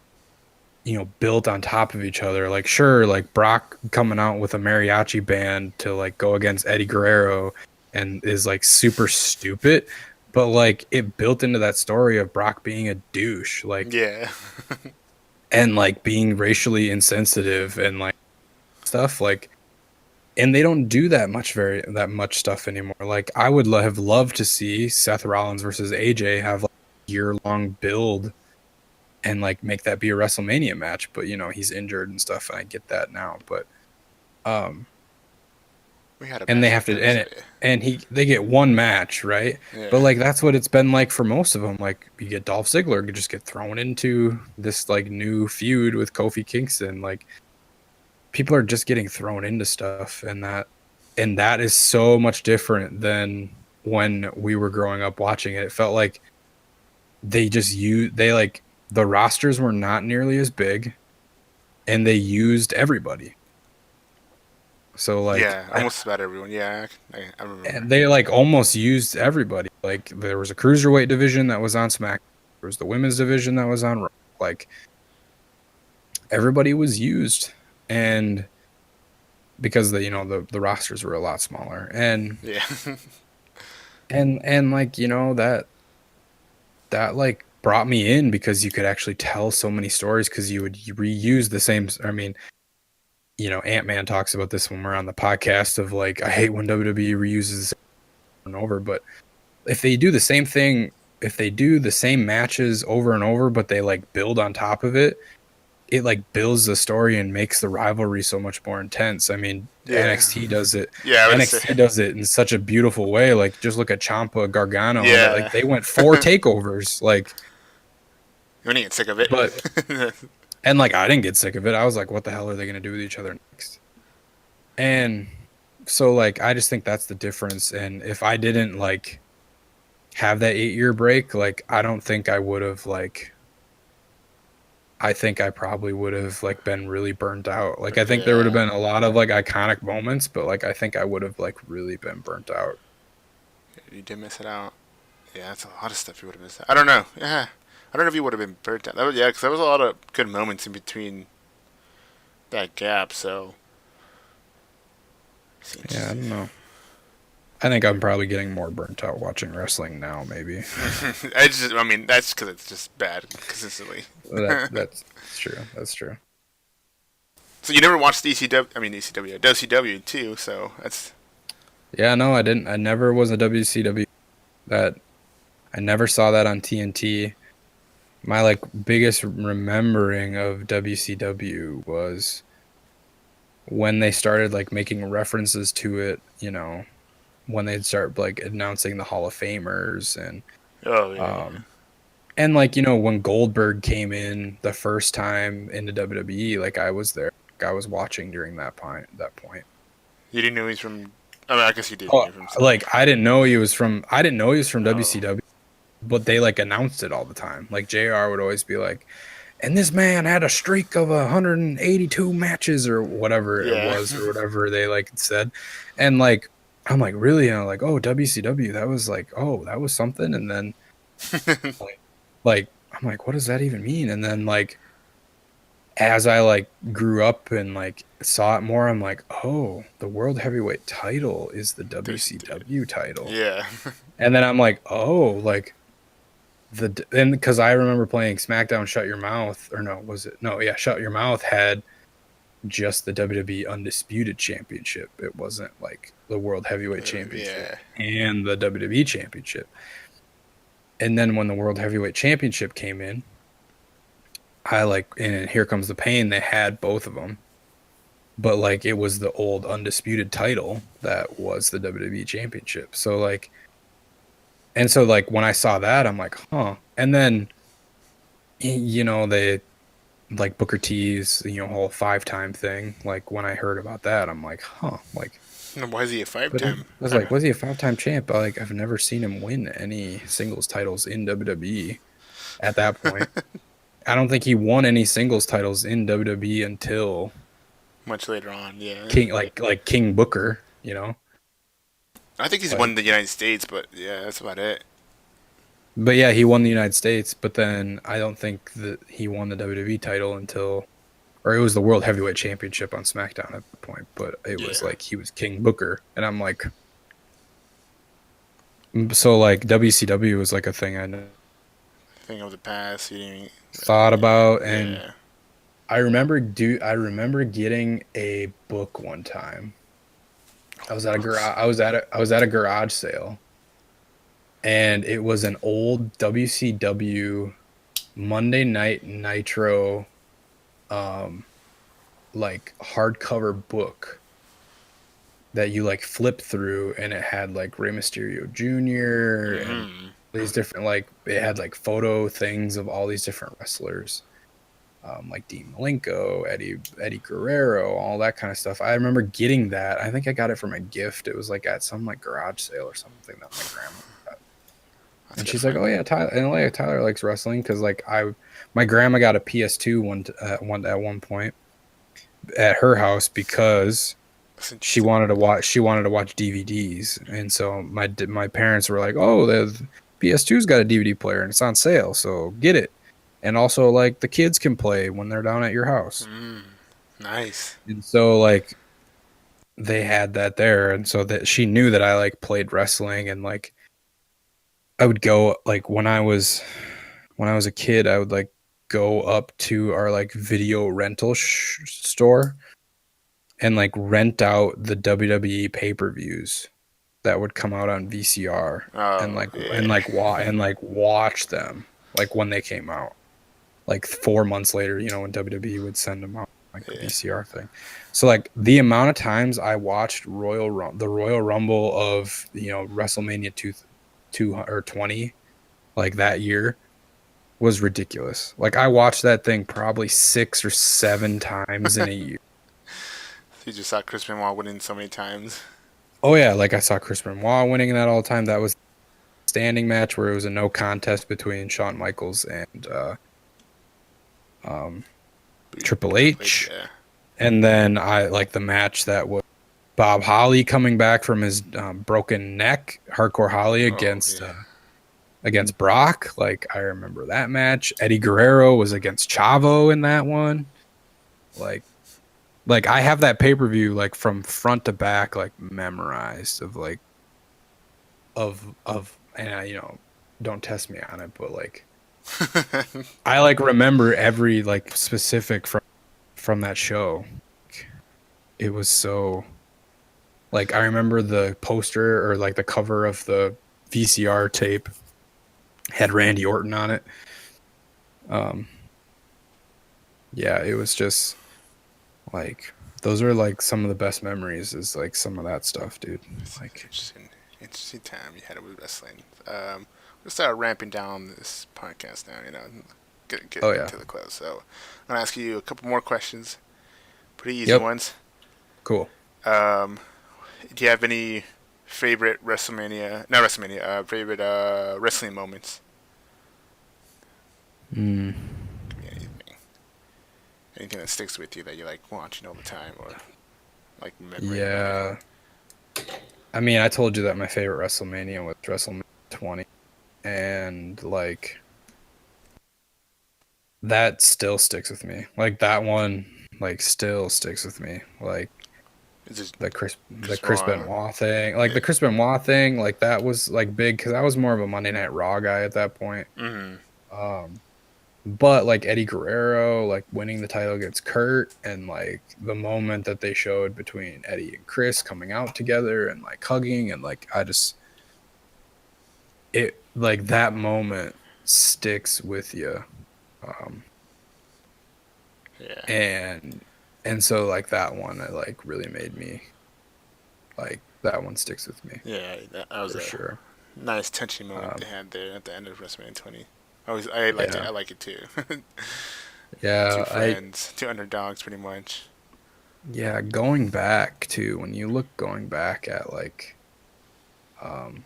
built on top of each other. Like, sure, like Brock coming out with a mariachi band to like go against Eddie Guerrero and is like super stupid, but like it built into that story of Brock being a douche, like, Yeah. and like being racially insensitive and like stuff like. And they don't do that much stuff anymore. Like, I would have loved to see Seth Rollins versus AJ have like a year-long build and like make that be a WrestleMania match, but he's injured and stuff, and I get that now. But um We had a and they match have like to that. So and they get one match, right? But yeah. like that's what it's been like for most of them. Like you get Dolph Ziggler could just get thrown into this like new feud with Kofi Kingston. Like people are just getting thrown into stuff, and that is so much different than when we were growing up watching it. It felt like they like the rosters were not nearly as big and they used everybody. So like Yeah, almost about everyone. Yeah, I remember. and they like almost used everybody. Like there was a cruiserweight division that was on Smack. There was the women's division that was on Raw. Like everybody was used, and because the rosters were a lot smaller, and Yeah. and like that like brought me in because you could actually tell so many stories because you would reuse the same. I mean, Ant-Man talks about this when we're on the podcast of like, I hate when WWE reuses the same over and over, but if they do the same thing, if they do the same matches over and over, but they like build on top of it, it like builds the story and makes the rivalry so much more intense. I mean, Yeah. Yeah, I would say. NXT does it in such a beautiful way. Like just look at Ciampa Gargano, that like Yeah. they went 4 takeovers, like, You want to get sick of it? but and like I didn't get sick of it. I was like, what the hell are they gonna do with each other next? And so like I just think that's the difference. And if I didn't like have that 8 year break, like I don't think I would have like I think I probably would have like been really burnt out. Like I think there would have Yeah. been a lot of like iconic moments, but like I think I would have like really been burnt out. You did miss it out. Yeah, that's a lot of stuff you would have missed out. I don't know. Yeah. I don't know if you would have been burnt out. Yeah, because there was a lot of good moments in between that gap, so. It's Yeah, I interesting. don't know. I think I'm probably getting more burnt out watching wrestling now, maybe. I mean, that's because it's just bad consistently. That's true. That's true. So you never watched ECW? I mean ECW, WCW too. So that's Yeah, no, I didn't. I never was a WCW. That I never saw that on TNT. My like biggest remembering of WCW was when they started like making references to it, when they'd start like announcing the Hall of Famers oh yeah, um and like when Goldberg came in the first time into WWE, like I was there. Like, I was watching during that point. you didn't know he's from. I mean, I guess you did Oh, know from somewhere. like I didn't know he was from Oh WCW, but they like announced it all the time. Like JR would always be like, and this man had a streak of 182 matches or whatever it yeah, was or whatever they like said. And like I'm like, really? And I'm like, oh, WCW, that was like, oh, that was something. And then like I'm like, what does that even mean? And then like as I like grew up and like saw it more, I'm like, oh, the world heavyweight title is the WCW. WCW title. Yeah, And then I'm like, oh, like and because I remember playing SmackDown Shut Your Mouth, or no, was it? No, yeah, Shut Your Mouth had just the WWE Undisputed Championship. It wasn't like the World Heavyweight Championship yeah. and the WWE Championship. And then when the World Heavyweight Championship came in, I like, and Here Comes the Pain, they had both of them. But like it was the old undisputed title that was the WWE Championship. So like, and so like when I saw that, I'm like, huh. And then, they like Booker T's, whole 5-time thing. Like when I heard about that, I'm like, huh. Like, Why is he a five but I time? was I like, was he a 5-time champ? But like, I've never seen him win any singles titles in WWE. at that point. I don't think he won any singles titles in WWE until Much later on, yeah. King, like King Booker, you know. I think he's won Like, the United States, but yeah, that's about it. but yeah, he won the United States, but then I don't think that he won the WWE title until, or it was the World Heavyweight Championship on SmackDown at the point, but it was Yeah. like he was King Booker, and I'm like, so like WCW was like a thing I Thing of the past. He didn't, thought about, and yeah. I remember getting a book one time. Books. I was at a garage sale, and it was an old WCW Monday Night Nitro um like hardcover book that you like flip through, and it had like Rey Mysterio Jr. and Mm-hmm. these different, like it had like photo things of all these different wrestlers, like Dean Malenko, Eddie Guerrero, all that kind of stuff. I remember getting that. I think I got it from a gift. It was like at some like garage sale or something that my grandma got. That's a And good she's like, find. "Oh yeah, Tyler." And like Tyler likes wrestling because like my grandma got a PS2 at one point at her house because That's interesting. she wanted to watch DVDs, and so my parents were like, "Oh, the PS2's got a DVD player and it's on sale, so get it." And also, like the kids can play when they're down at your house, Mm, nice. and so like they had that there, and so that she knew that I like played wrestling, and like I would go like when I was a kid, I would like go up to our like video rental store and like rent out the WWE pay-per-views that would come out on VCR, Oh yeah. and like watch them like when they came out. Like 4 months later, you know, when WWE would send them out like a Yeah. VCR thing. So like the amount of times I watched the Royal Rumble of, you know, WrestleMania 2 or 20 like that year was ridiculous. Like I watched that thing probably 6 or 7 times in a year. You just saw Chris Benoit winning so many times. Oh yeah, like I saw Chris Benoit winning that all the time. That was standing match where it was a no contest between Shawn Michaels and um, Triple Triple H. H. Yeah. And then I like the match that was Bob Holly coming back from his broken neck, Hardcore Holly Oh yeah. against Brock. Like I remember that match. Eddie Guerrero was against Chavo in that one. Like I have that pay-per-view like from front to back like memorized of like of and I, you know, don't test me on it, but like I like remember every like specific from that show. It was so like I remember the poster or like the cover of the VCR tape had Randy Orton on it. Um yeah, it was just like those are like some of the best memories is like some of that stuff, dude. It's Like interesting. Interesting time you had with wrestling. We'll start ramping down this podcast now. You know, oh getting yeah. to the close. So I'm gonna ask you a couple more questions. Pretty easy Yep. ones. Cool. Um, do you have any favorite WrestleMania? Not WrestleMania. Favorite wrestling moments? Mm, Could be anything. Anything that sticks with you that you like watching all the time, or like memory about it. yeah. I mean, I told you that my favorite WrestleMania was WrestleMania 20, and like that still sticks with me. Like that one, like still sticks with me. Like Is it the Chris Chris Benoit? Benoit thing, like Yeah. the Chris Benoit thing, like that was like big because I was more of a Monday Night Raw guy at that point. Mm-hmm. Um, but like Eddie Guerrero, like winning the title against Kurt, and like the moment that they showed between Eddie and Chris coming out together and like hugging, and like I just it like that moment sticks with you. Um, Yeah. and so like that one, it like really made me like that one sticks with me Yeah. That was for a sure. nice touching moment they Um, had there at the end of WrestleMania 20. I liked it. yeah, I like it too. Two yeah, friends, two underdogs, pretty much. yeah. Going back to when you look going back at um,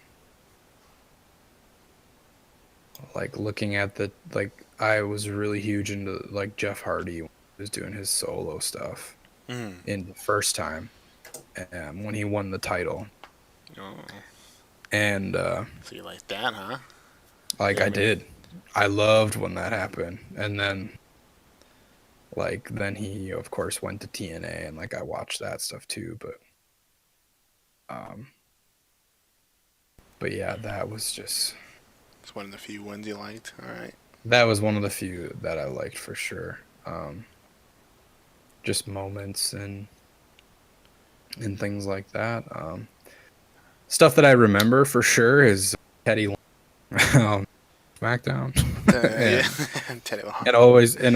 like looking at the like I was really huge into like Jeff Hardy when he was doing his solo stuff Mm. in the first time when he won the title. Oh, And so you like that, huh? like Yeah, I I mean, did. I loved when that happened. And then he of course went to TNA and like I watched that stuff too, um but yeah, it's one of the few ones you liked. All right. that was one of the few that I liked for sure. Just moments and things like that. Stuff that I remember for sure is Teddy Long, SmackDown, Yeah, and Teddy Long. and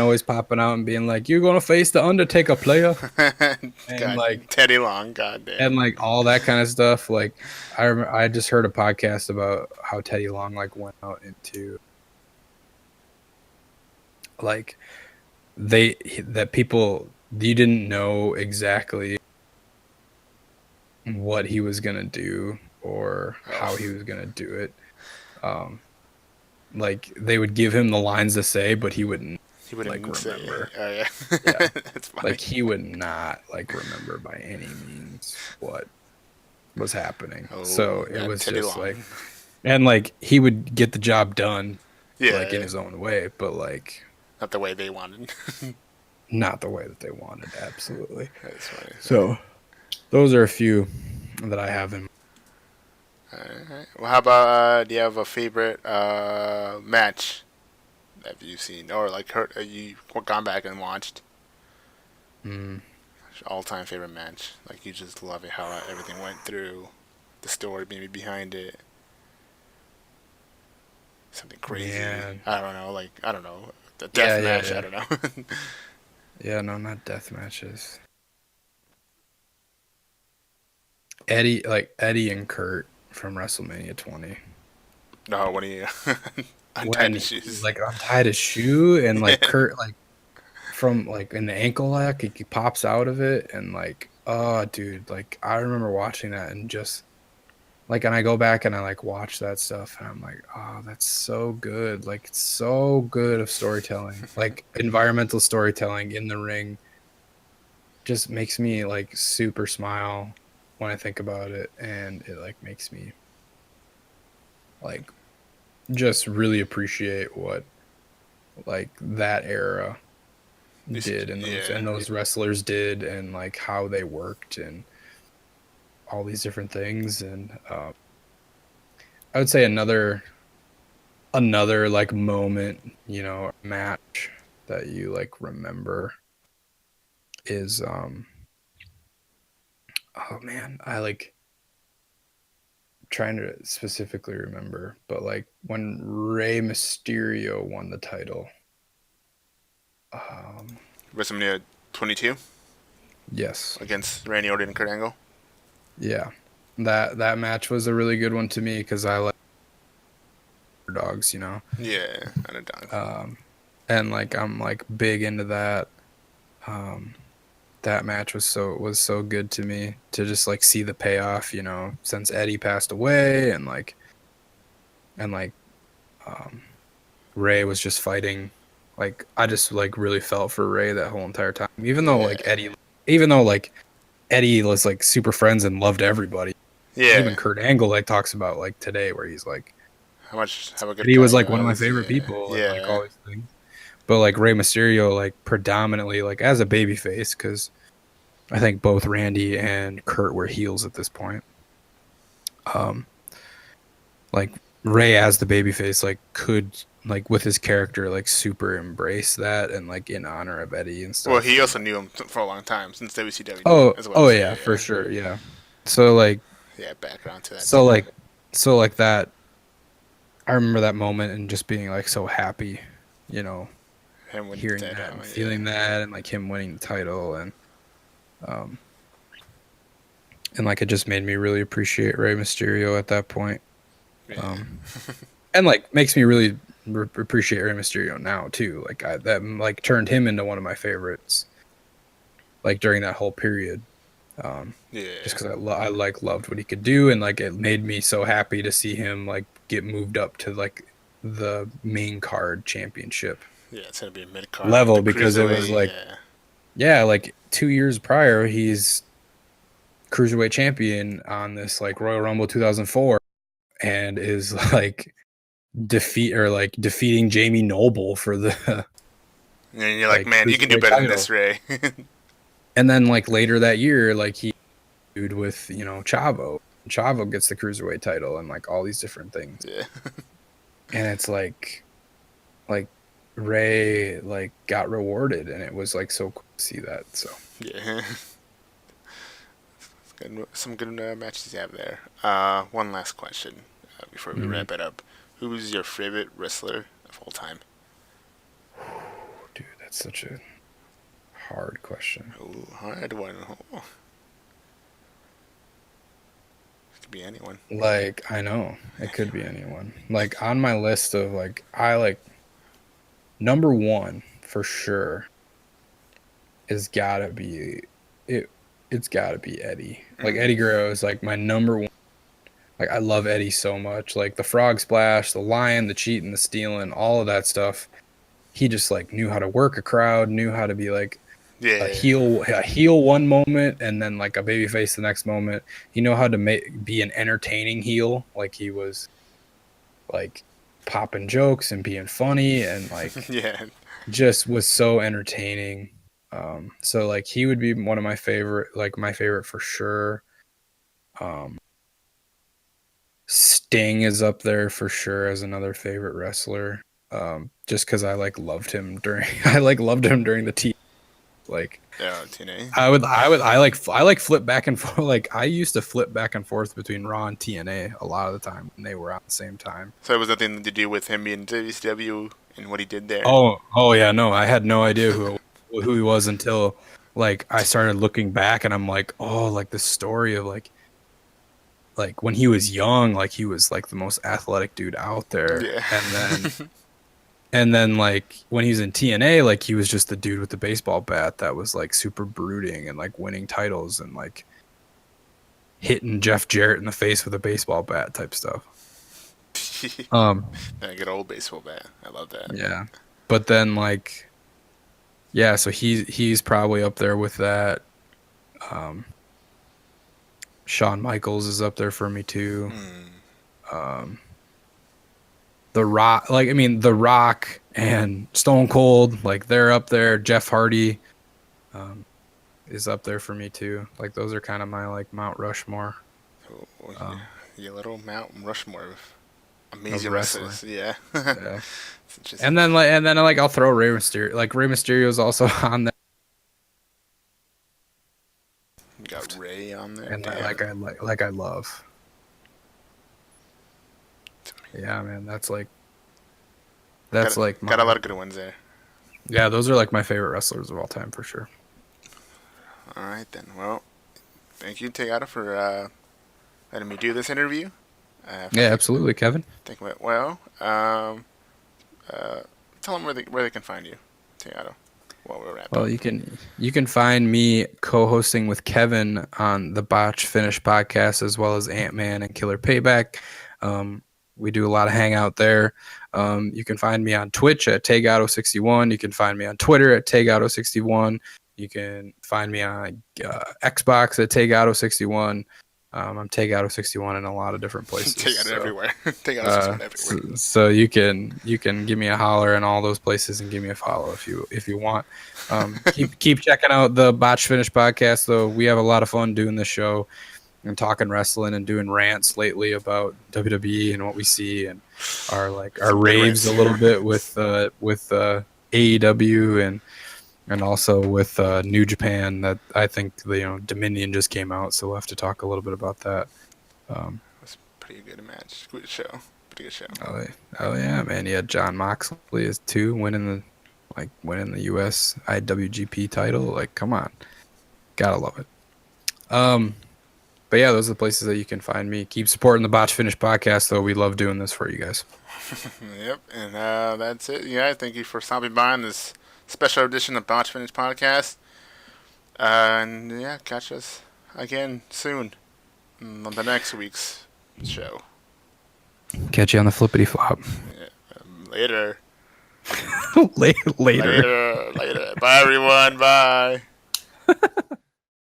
always popping out and being like, "You're gonna face the Undertaker, player," and God, like Teddy Long. God and damn. like all that kind of stuff. Like I just heard a podcast about how Teddy Long like went out into like that people you didn't know exactly what he was gonna do or Oh, how he was gonna do it. Um, like they would give him the lines to say, but he wouldn't he like wouldn't say. remember. Oh yeah, Yeah, that's funny. like he would not like remember by any means what was happening. Oh, So it that was Teddy just Long. like, and like he would get the job done like in Yeah, his own way, but like not the way they wanted. not the way that they wanted. Absolutely. That's funny. Funny. So those are a few that I have in. Alright. Well, how about do you have a favorite match that you've seen or like heard you gone back and watched? Mm, All time favorite match. Like you just love it how everything went through, the story maybe behind it, something crazy. man. I don't know. Like I don't know. The death Yeah, yeah, match. I yeah. don't know. Yeah, no, not death matches. Eddie and Kurt from WrestleMania 20. No, when he untied When his he shoes. like untied his shoe and Yeah. like Kurt like from like in the ankle lock, he pops out of it and like, oh dude, like I remember watching that and just like and I go back and I like watch that stuff and I'm like, oh, that's so good. Like it's so good of storytelling. Like environmental storytelling in the ring just makes me like super smile when I think about it and it like makes me like just really appreciate what like that era did Yeah. and those wrestlers did and like how they worked and all these different things and I would say another like moment, match that you like remember is oh man, I like trying to specifically remember, but like when Rey Mysterio won the title. Um WrestleMania 22 yes. against Randy Orton and Kurt Angle. Yeah. That match was a really good one to me cuz I like underdogs. Yeah, underdog. Um and like I'm like big into that. Um that match was so good to me to just like see the payoff, since Eddie passed away and like um Ray was just fighting. Like I just like really felt for Ray that whole entire time. Yeah. Even though like Eddie was like super friends and loved everybody. Even Yeah. Kurt Angle like talks about like today where he's like How a good Eddie guy was he like one of my was. favorite Yeah. people and like Yeah. all these things. But like Rey Mysterio like predominantly like as a babyface because I think both Randy and Kurt were heels at this point. Um, like Ray as the babyface like could like with his character like super embrace that and like in honor of Eddie and Well, stuff he and also like knew him for a long time since WCW oh as well. oh So yeah for yeah, sure yeah. So like yeah. Background to that so too. like so like that I remember that moment and just being like so happy, you know, Him winning the hearing title. that and Yeah. feeling that and like him winning the title um and like it just made me really appreciate Rey Mysterio at that point. Yeah. Um, and like makes me really appreciate Rey Mysterio now too. Like that like turned him into one of my favorites. Like during that whole period, just Yeah. because I like loved what he could do, and like it made me so happy to see him like get moved up to like the main card championship Yeah, it's gonna be a mid card like the level because it was cruiserweight. like, Yeah. yeah, like 2 years prior, he's cruiserweight champion on this like Royal Rumble 2004 and is like defeating Jamie Noble for the And you're like, like man, you can do cruiserweight better than this, title. Ray. And then like later that year, like he feud with, Chavo. Chavo gets the cruiserweight title and like all these different things. Yeah. And it's like Ray like got rewarded and it was like so cool to see that. So Yeah. Some good matches you have there. One last question before we mhm. wrap it up. Who's your favorite wrestler of all time? Dude, that's such a hard question. Ooh, hard one. Oh, it could be anyone. Like I know it could be anyone. Like on my list of like I like number one for sure is gotta be it. It's gotta be Eddie. Like Mm. Eddie Guerrero is like my number one. Like I love Eddie so much. Like the frog splash, the lion, the cheating, the stealing, all of that stuff. He just like knew how to work a crowd, knew how to be like Yeah. a heel one moment and then like a baby face the next moment. He know how to be an entertaining heel. Like he was like popping jokes and being funny and like Yeah. just was so entertaining. So like he would be one of my favorite, like my favorite for sure. Um, Sting is up there for sure as another favorite wrestler. Just because I like loved him during I like loved him during the T like Oh, TNA. I like flip back and forth. Like I used to flip back and forth between Raw and TNA a lot of the time when they were out at the same time. So it was nothing to do with him being WCW and what he did there. Oh yeah, no, I had no idea who he was until like I started looking back and I'm like, oh, like the story of like when he was young, like he was like the most athletic dude out there, Yeah. and then like when he was in TNA, like he was just the dude with the baseball bat that was like super brooding and like winning titles and like hitting Jeff Jarrett in the face with a baseball bat type stuff. Um, That good old baseball bat. I love that. yeah. But then like yeah, so he's probably up there with that. Um, Shawn Michaels is up there for me too. Mm. Um, The Rock, like I mean, The Rock and Stone Cold, like they're up there. Jeff Hardy um, is up there for me too. Like those are kind of my like Mount Rushmore Oh, yeah. um, Your little Mount Rushmore of of amazing wrestling. wrestlers. Yeah. Yeah. It's interesting. And then like I'll throw Rey Mysterio. Like Rey Mysterio is also on there, You got Ray on there. and Damn. like I love. Yeah, man, that's like Got a my lot of good ones there. yeah. Those are like my favorite wrestlers of all time for sure. All right then. Well, thank you, TayGato, for letting me do this interview. I Yeah, think absolutely, Kevin. it went well. Uh, Tell them where they can find you, TayGato, while we wrap Well, up. you can find me co-hosting with Kevin on the Botch Finish podcast as well as Ant Man and Killer Payback. Um, we do a lot of hangout there. You can find me on Twitch at TayGato61. You can find me on Twitter at TayGato61. You can find me on Xbox at TayGato61. I'm TayGato61 in a lot of different places. TayGato So everywhere. TayGato 61 everywhere. so you can give me a holler in all those places and give me a follow if you want. Keep checking out the Botch Finish podcast though. We have a lot of fun doing this show and talking wrestling and doing rants lately about WWE and what we see and our Some good raves rants. a little bit with AEW and also with New Japan that I think Dominion just came out, so we'll have to talk a little bit about that. Um, It was a pretty good match. Good show. Pretty good show. Oh, oh yeah, man. Yeah, John Moxley is too winning the US IWGP title. Like, come on. Gotta love it. But yeah, those are the places that you can find me. Keep supporting the Botch Finish podcast though. We love doing this for you guys. Yep, and that's it. Yeah, thank you for stopping by on this special edition of Botch Finish Podcast. And yeah, catch us again soon on the next week's show. Catch you on the flippity flop. Yeah. Later. Later. Later. Later. Bye, everyone. Bye.